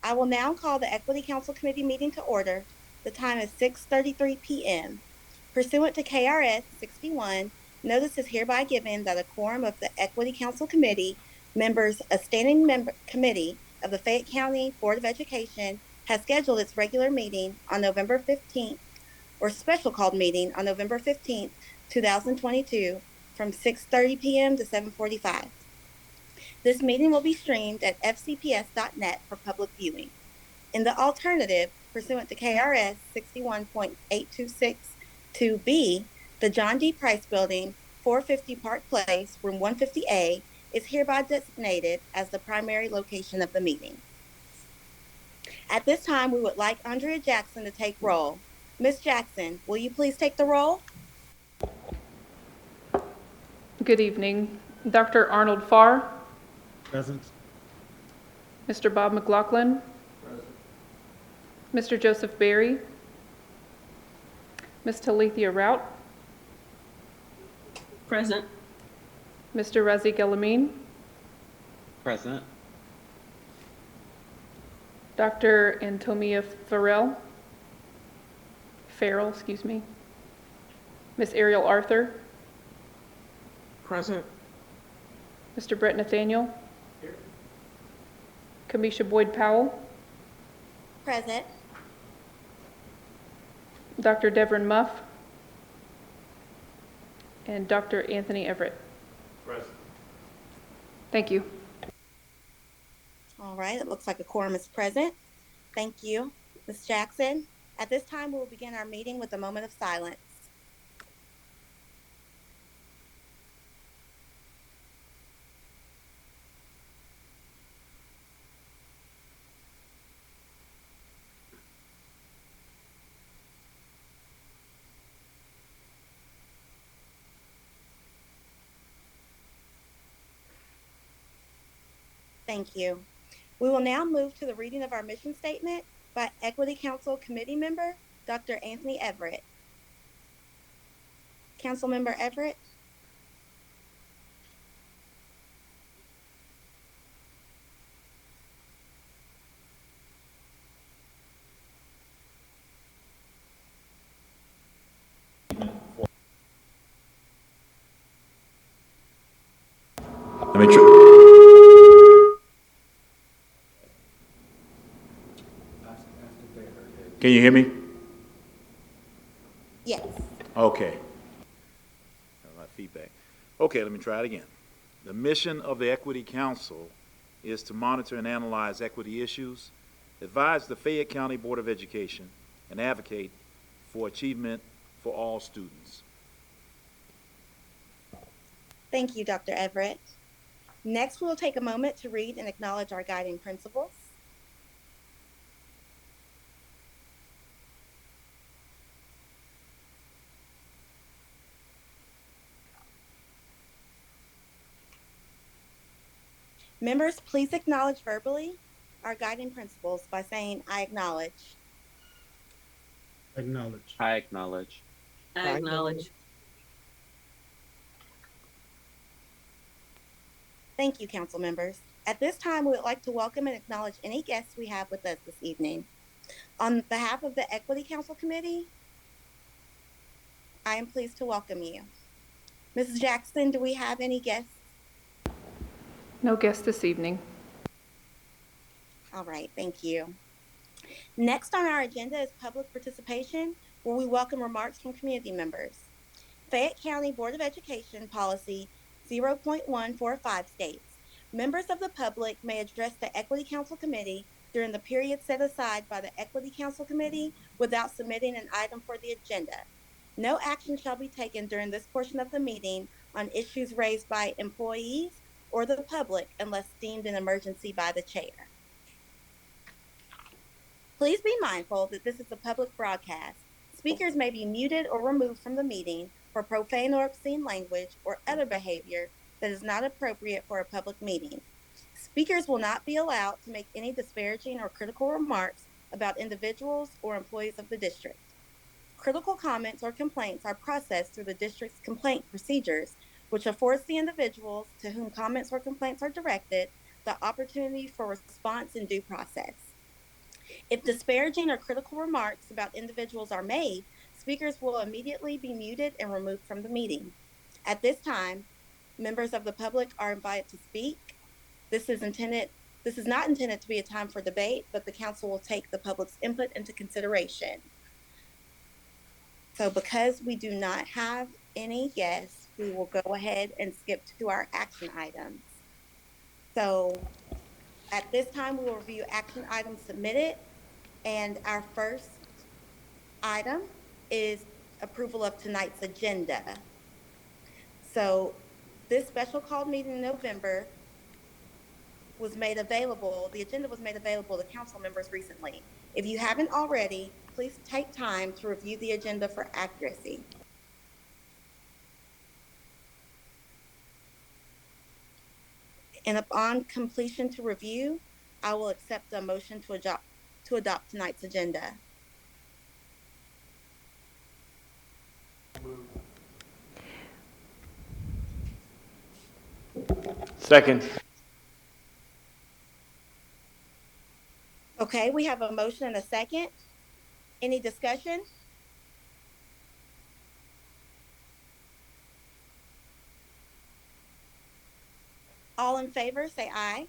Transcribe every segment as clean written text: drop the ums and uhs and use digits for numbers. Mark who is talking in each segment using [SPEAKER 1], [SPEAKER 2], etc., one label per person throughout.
[SPEAKER 1] I will now call the Equity Council Committee meeting to order. The time is 6:33 p.m. Pursuant to KRS 61, notice is hereby given that a quorum of the Equity Council Committee members, a standing committee of the Fayette County Board of Education, has scheduled its regular meeting on November 15th, or special called meeting on November 15th, 2022, from 6:30 p.m. to 7:45. This meeting will be streamed at fcps.net for public viewing. In the alternative, pursuant to KRS 61.8262B, the John D. Price Building, 450 Park Place, Room 150A, is hereby designated as the primary location of the meeting. At this time, we would like Andrea Jackson to take roll. Ms. Jackson, will you please take the roll?
[SPEAKER 2] Good evening. Dr. Arnold Farr.
[SPEAKER 3] Present.
[SPEAKER 2] Mr. Bob McLaughlin.
[SPEAKER 3] Present.
[SPEAKER 2] Mr. Joseph Berry. Ms. Talithia Rout.
[SPEAKER 4] Present.
[SPEAKER 2] Mr. Razik El-Amin.
[SPEAKER 5] Present.
[SPEAKER 2] Dr. Antomia Farrell. Ms. Ariel Arthur.
[SPEAKER 4] Present.
[SPEAKER 2] Mr. Brett Nathaniel. Here. Kamisha Boyd Powell.
[SPEAKER 1] Present.
[SPEAKER 2] Dr. Devrin Muff. And Dr. Anthony Everett.
[SPEAKER 3] Present.
[SPEAKER 2] Thank you.
[SPEAKER 1] All right, it looks like a quorum is present. Thank you, Ms. Jackson. At this time, we will begin our meeting with a moment of silence. Thank you. We will now move to the reading of our mission statement by Equity Council Committee member, Dr. Anthony Everett. Councilmember Everett.
[SPEAKER 3] Let me Can you hear me?
[SPEAKER 1] Yes.
[SPEAKER 3] Okay. My feedback. Okay, let me try it again. The mission of the Equity Council is to monitor and analyze equity issues, advise the Fayette County Board of Education, and advocate for achievement for all students.
[SPEAKER 1] Thank you, Dr. Everett. Next, we will take a moment to read and acknowledge our guiding principles. Members, please acknowledge verbally our guiding principles by saying, I acknowledge.
[SPEAKER 3] Acknowledge.
[SPEAKER 5] I acknowledge.
[SPEAKER 4] I acknowledge.
[SPEAKER 1] Thank you, council members. At this time, we would like to welcome and acknowledge any guests we have with us this evening. On behalf of the Equity Council Committee, I am pleased to welcome you. Mrs. Jackson, do we have any guests?
[SPEAKER 2] No guests this evening.
[SPEAKER 1] All right, thank you. Next on our agenda is public participation, where we welcome remarks from community members. Fayette County Board of Education Policy 0.145 states, members of the public may address the Equity Council Committee during the period set aside by the Equity Council Committee without submitting an item for the agenda. No action shall be taken during this portion of the meeting on issues raised by employees or the public unless deemed an emergency by the chair. Please be mindful that this is a public broadcast. Speakers may be muted or removed from the meeting for profane or obscene language or other behavior that is not appropriate for a public meeting. Speakers will not be allowed to make any disparaging or critical remarks about individuals or employees of the district. Critical comments or complaints are processed through the district's complaint procedures, which affords the individuals to whom comments or complaints are directed the opportunity for response in due process. If disparaging or critical remarks about individuals are made, speakers will immediately be muted and removed from the meeting. At this time, members of the public are invited to speak. This is not intended to be a time for debate, but the council will take the public's input into consideration. So because we do not have any guests, we will go ahead and skip to our action items. So at this time, we will review action items submitted. And our first item is approval of tonight's agenda. So this special called meeting in November was made available, the agenda was made available to council members recently. If you haven't already, please take time to review the agenda for accuracy. And upon completion to review, I will accept a motion to adopt tonight's agenda.
[SPEAKER 4] Second.
[SPEAKER 1] Okay, we have a motion and a second. Any discussion? All in favor, say aye.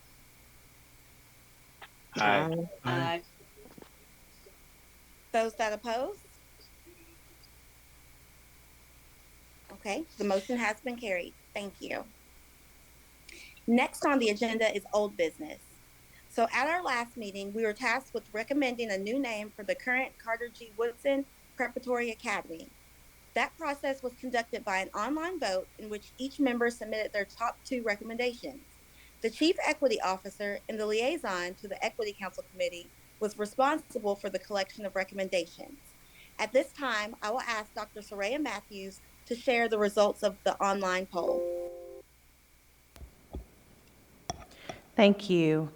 [SPEAKER 4] Aye.
[SPEAKER 6] Aye.
[SPEAKER 1] Those that oppose? Okay, the motion has been carried. Thank you. Next on the agenda is old business. So at our last meeting, we were tasked with recommending a new name for the current Carter G. Woodson Preparatory Academy. That process was conducted by an online vote in which each member submitted their top 2 recommendations. The Chief Equity Officer and the liaison to the Equity Council Committee was responsible for the collection of recommendations. At this time, I will ask Dr. Soraya Matthews to share the results of the online poll.
[SPEAKER 7] Thank you.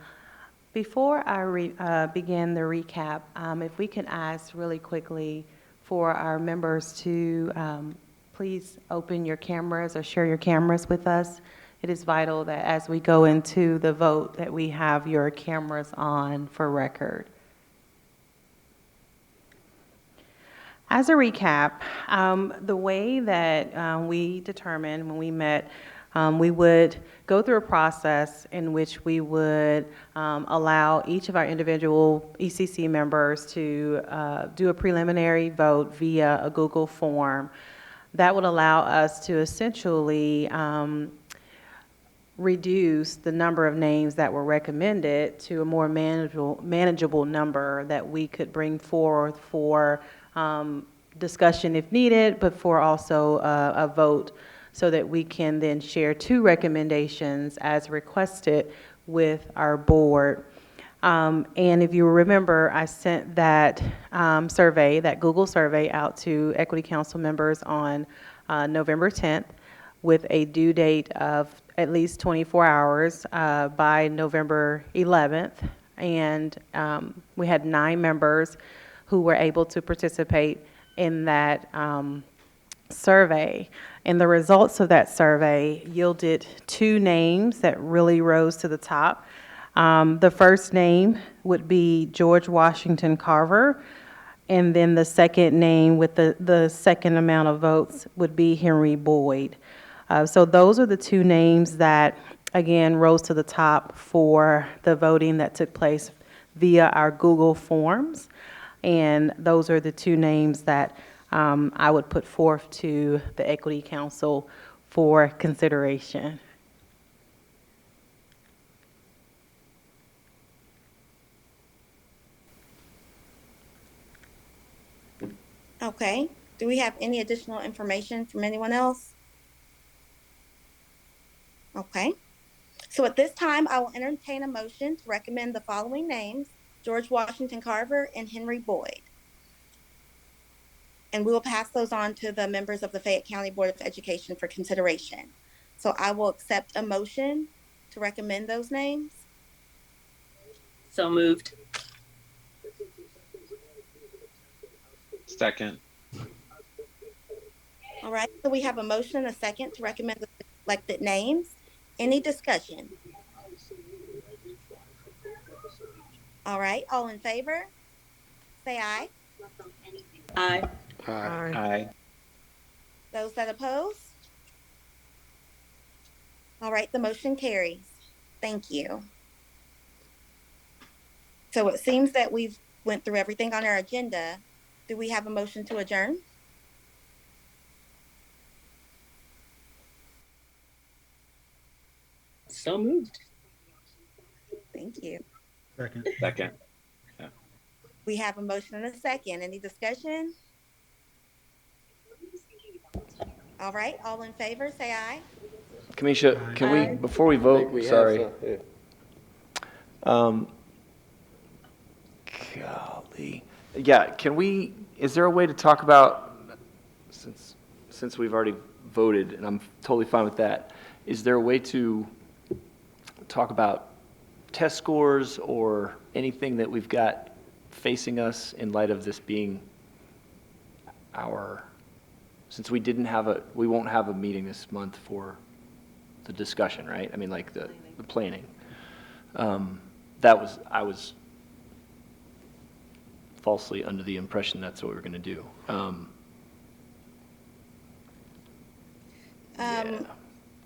[SPEAKER 7] Before I begin the recap, if we can ask really quickly for our members to please open your cameras or share your cameras with us. It is vital that as we go into the vote that we have your cameras on for record. As a recap, the way that we determined when we met, we would go through a process in which we would allow each of our individual ECC members to do a preliminary vote via a Google form. That would allow us to essentially reduce the number of names that were recommended to a more manageable number that we could bring forth for discussion if needed, but for also a vote, so that we can then share 2 recommendations as requested with our board. And if you remember, I sent that survey, that Google survey, out to Equity Council members on November 10th with a due date of at least 24 hours by November 11th. And we had 9 members who were able to participate in that survey. And the results of that survey yielded 2 names that really rose to the top. The first name would be George Washington Carver, and then the second name with the second amount of votes would be Henry Boyd. So those are the 2 names that, again, rose to the top for the voting that took place via our Google Forms. And those are the 2 names that I would put forth to the Equity Council for consideration.
[SPEAKER 1] Okay, do we have any additional information from anyone else? Okay, so at this time, I will entertain a motion to recommend the following names: George Washington Carver and Henry Boyd. And we will pass those on to the members of the Fayette County Board of Education for consideration. So I will accept a motion to recommend those names.
[SPEAKER 6] So moved.
[SPEAKER 5] Second.
[SPEAKER 1] All right, so we have a motion and a second to recommend the selected names. Any discussion? All right, all in favor? say aye.
[SPEAKER 6] Aye.
[SPEAKER 5] Aye.
[SPEAKER 1] Those that oppose? All right, the motion carries. Thank you. So it seems that we've went through everything on our agenda. Do we have a motion to adjourn?
[SPEAKER 6] So moved.
[SPEAKER 1] Thank you.
[SPEAKER 5] Second.
[SPEAKER 1] We have a motion and a second. Any discussion? All right, all in favor, say aye.
[SPEAKER 4] Kamisha, can
[SPEAKER 6] Aye.
[SPEAKER 4] we, before we vote, sorry. Golly. Yeah, can we, is there a way to talk about, since we've already voted, and I'm totally fine with that, is there a way to talk about test scores or anything that we've got facing us in light of this being since we won't have a meeting this month for the discussion, right? I mean, like the planning. I was falsely under the impression that's what we were going to do. Yeah.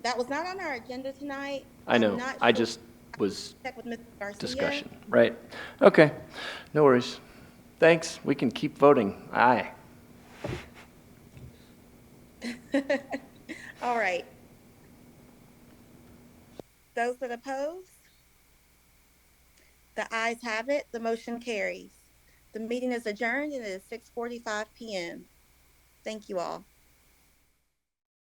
[SPEAKER 1] That was not on our agenda tonight.
[SPEAKER 4] I know,
[SPEAKER 1] I'm not
[SPEAKER 4] I
[SPEAKER 1] sure.
[SPEAKER 4] just was
[SPEAKER 1] Check with Ms. Garcia.
[SPEAKER 4] discussion, right? Okay, no worries. Thanks, we can keep voting. Aye.
[SPEAKER 1] All right. Those that oppose? The ayes have it. The motion carries. The meeting is adjourned and it is 6:45 p.m. Thank you all.